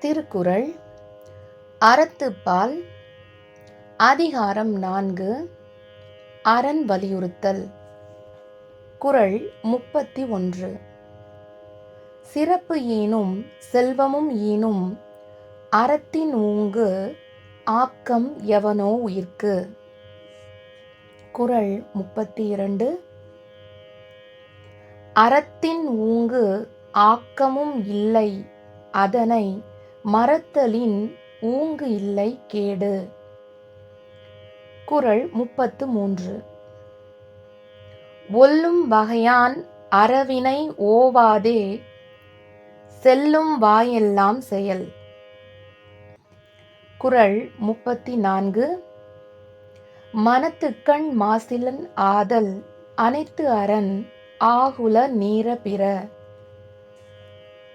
திருக்குறள் அறத்துப்பால் அதிகாரம் 4 அரண் வலியுறுத்தல். குறள் 31. சிறப்பு ஈனும் செல்வமும் ஈனும் அறத்தின் ஊங்கு ஆக்கம் எவனோ உயிர்க்கு. குறள் 32. அறத்தின் ஊங்கு ஆக்கமும் இல்லை அதனை மறத்தலின் ஊங்கு இல்லை கேடு. குறள் 33. ஒல்லும் வகையான் அறவினை ஓவாதே செல்லும் வாயெல்லாம் செயல். குறள் 34. மனத்துக்கண் மாசிலன் ஆதல் அனைத்து அரண் ஆகுல நீர பிற.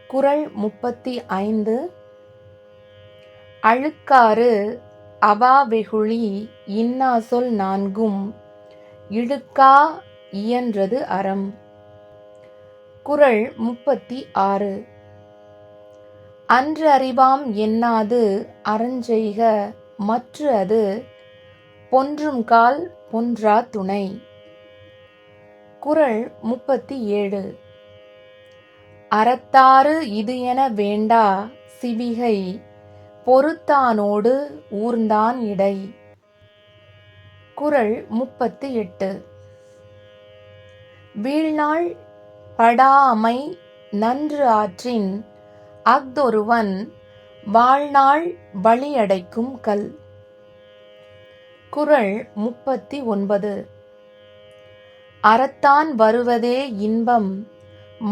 குறள் 35. அழுக்காறு அவாவெகுளி இன்னா சொல் நான்கும் இழுக்கா இயன்றது அறம். குறள் 36. அன்று அறிவாம் என்னாது அறஞ்செய்க மற்று அது பொன்றும்கால் பொன்றா துணை. குறள் 37. அறத்தாறு இது என வேண்டா சிவிகை பொறுத்தானோடு ஊர்ந்தான் இடை. குறள் 38. வீழ்நாள் படாஅமை நன்று ஆற்றின் அஃதொருவன் வாழ்நாள் வழியடைக்கும் கல். குறள் 39. அறத்தான் வருவதே இன்பம்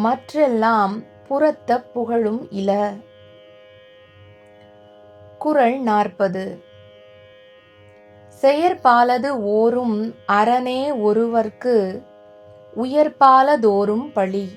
மற்றெல்லாம் புறத்த புகழும் இல. குறள் 40. செயற்பாலது ஓரும் அறனே ஒருவர்க்கு உயர்பால தோறும் பழி.